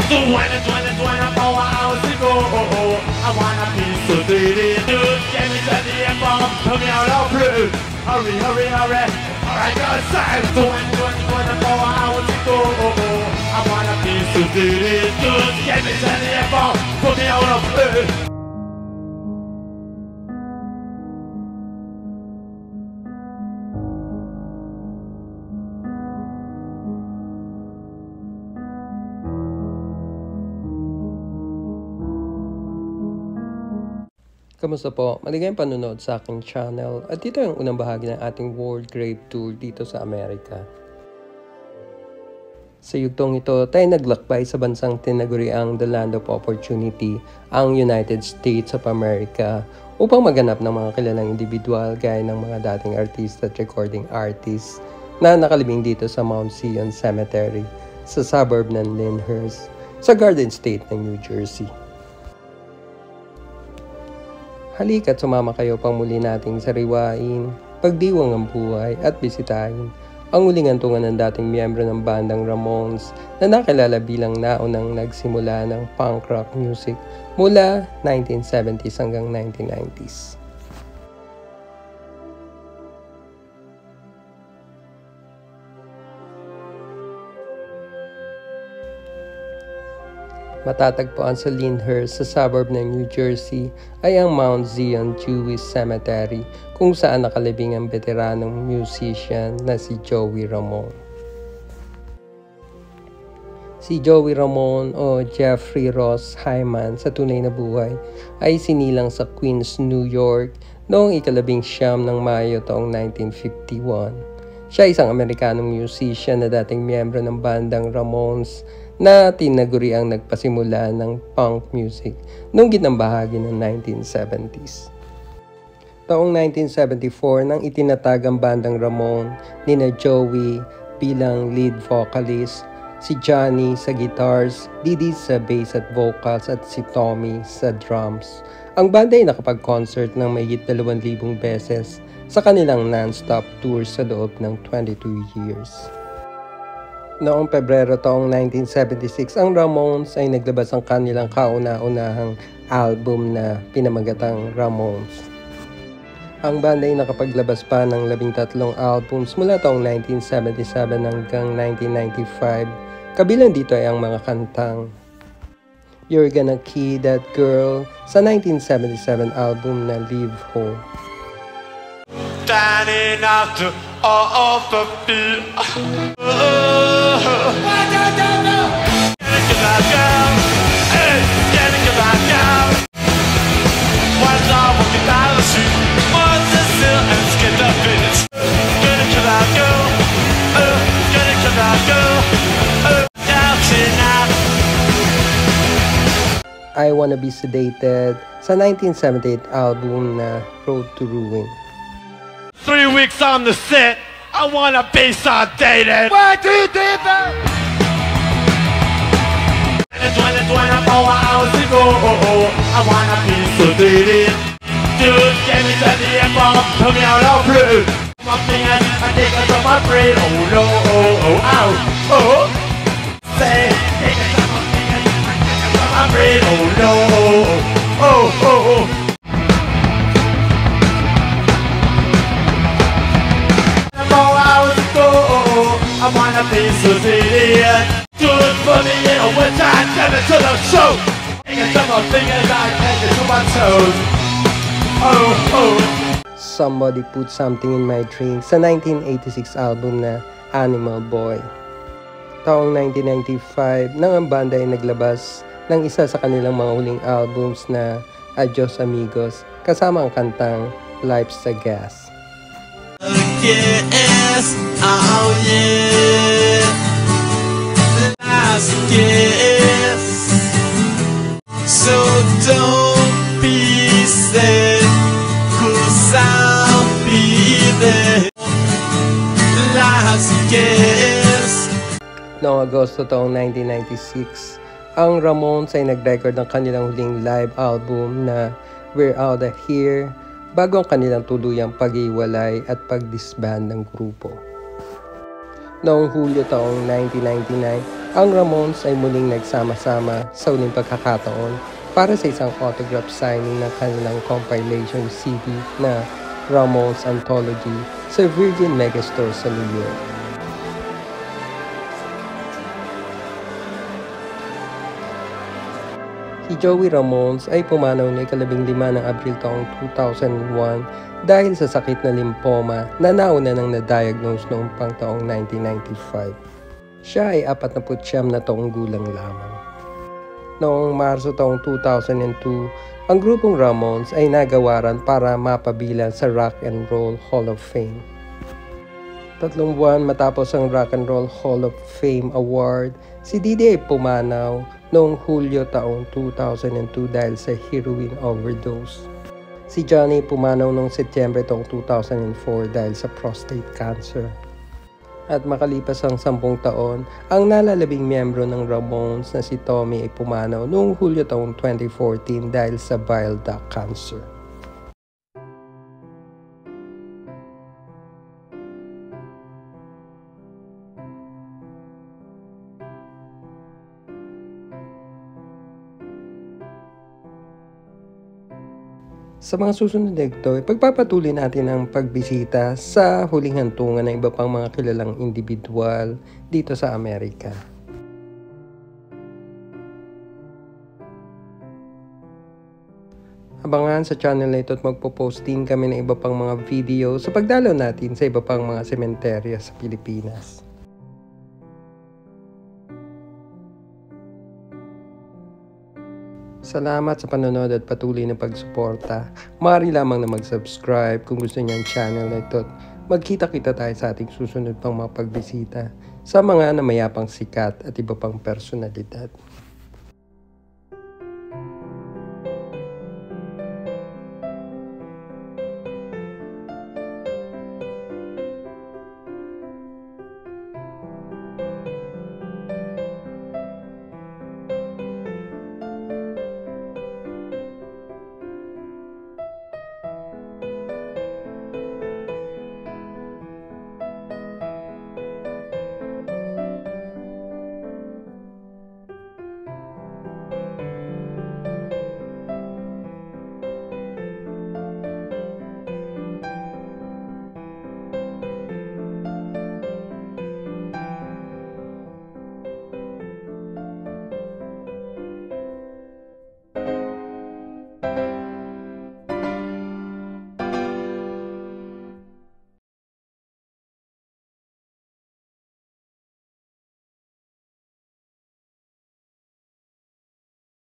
So when it's 4 hours ago, I want a piece of it. Dude, get me to the bomb, put me out of blue. Hurry, hurry, hurry. Alright, go inside. So when it's 4 hours ago, I want a piece of it. Dude, get me to the bomb, put me out of blue. Kamusta po? Maligayang panonood sa aking channel at dito yung unang bahagi ng ating World Grave Tour dito sa Amerika. Sa yugtong ito, tayo naglakbay sa bansang tinaguriang The Land of Opportunity, ang United States of America, upang maganap ng mga kilalang individual gaya ng mga dating artist at recording artists na nakalibing dito sa Mount Zion Cemetery sa suburb ng Lyndhurst sa Garden State ng New Jersey. Halika't sumama kayo pang muli nating sariwain, pagdiwang ang buhay at bisitahin ang uling antungan ng dating miyembro ng bandang Ramones na nakilala bilang naunang nagsimula ng punk rock music mula 1970s hanggang 1990s. Matatagpuan sa Lyndhurst sa suburb ng New Jersey ay ang Mount Zion Jewish Cemetery kung saan nakalibing ang veteranong musician na si Joey Ramone. Si Joey Ramone o Jeffrey Ross Hyman sa tunay na buhay ay sinilang sa Queens, New York noong 19 ng Mayo taong 1951. Siya ay isang Amerikanong musician na dating miyembro ng bandang Ramones na tinaguri ang nagpasimula ng punk music noong gitnang bahagi ng 1970s. Taong 1974 nang itinatag ang bandang Ramone nina Joey bilang lead vocalist, si Johnny sa guitars, Didi sa bass at vocals at si Tommy sa drums. Ang banda ay nakapag-concert ng mahigit 2,000 beses sa kanilang non-stop tour sa loob ng 22 years. Noong Pebrero taong 1976, ang Ramones ay naglabas ng kanilang kauna-unahang album na pinamagatang Ramones. Ang banda ay nakapaglabas pa ng 13 albums mula taong 1977 hanggang 1995. Kabilang dito ay ang mga kantang You're Gonna Key That Girl sa 1977 album na Leave Home. Standing after all of the fear. I Wanna Be Sedated sa 1978 album na Road to Ruin. 3 weeks on the set, I wanna be sedated. 1, 2, 3, 4. And 24 hours ago, I wanna be sedated. Dude, get me to the bomb, put me out of blue. My fingers, I take it from my brain. Oh no, oh, ow, oh. Say, take it from my fingers, I take it from my brain. Oh no, oh, oh. I wanna be sedated. Do it for me in a winter, I get it to the show. Take it to my fingers, I take it to my toes. Oh, oh. Somebody Put Something in My Drink sa 1986 album na Animal Boy. Taong 1995 nang ang banda ay naglabas ng isa sa kanilang mga huling albums na Adios Amigos kasama ang kantang Life's a Gas. Yes, oh yeah, last kiss. So don't be sad, 'cause I'll be there. Last kiss. Noong Agosto taong 1996, ang Ramones ay nag-record ng kanilang huling live album na We're Outta Here bago ang kanilang tuluyang pag-iwalay at pag-disband ng grupo. Noong Hulyo taong 1999, ang Ramones ay muling nagsama-sama sa uling pagkakataon para sa isang autograph signing ng kanilang compilation CD na Ramones Anthology sa Virgin Megastore sa New York. Si Joey Ramones ay pumanaw noong 15 ng Abril taong 2001 dahil sa sakit na lymphoma na nauna nang na-diagnose noong pang taong 1995. Siya ay 49 na taong gulang lamang. Noong Marso taong 2002, ang grupong Ramones ay nagawaran para mapabilang sa Rock and Roll Hall of Fame. 3 buwan matapos ang Rock and Roll Hall of Fame Award, si Didi ay pumanaw noong Hulyo taong 2002 dahil sa heroin overdose. Si Johnny pumanaw noong Setyembre taong 2004 dahil sa prostate cancer. At makalipas ang 10 taon, ang nalalabing miyembro ng Ramones na si Tommy ay pumanaw noong Hulyo taong 2014 dahil sa bile duct cancer. Sa mga susunod na ito, pagpapatuloy natin ang pagbisita sa huling hantungan ng iba pang mga kilalang individual dito sa Amerika. Abangan sa channel na ito at magpo-post din kami ng iba pang mga video sa pagdalaw natin sa iba pang mga sementerya sa Pilipinas. Salamat sa panonood at patuloy na pagsuporta. Maaari lamang na mag-subscribe kung gusto niyo ang channel na ito. Magkita-kita tayo sa ating susunod pang mga pagbisita sa mga namayapang sikat at iba pang personalidad.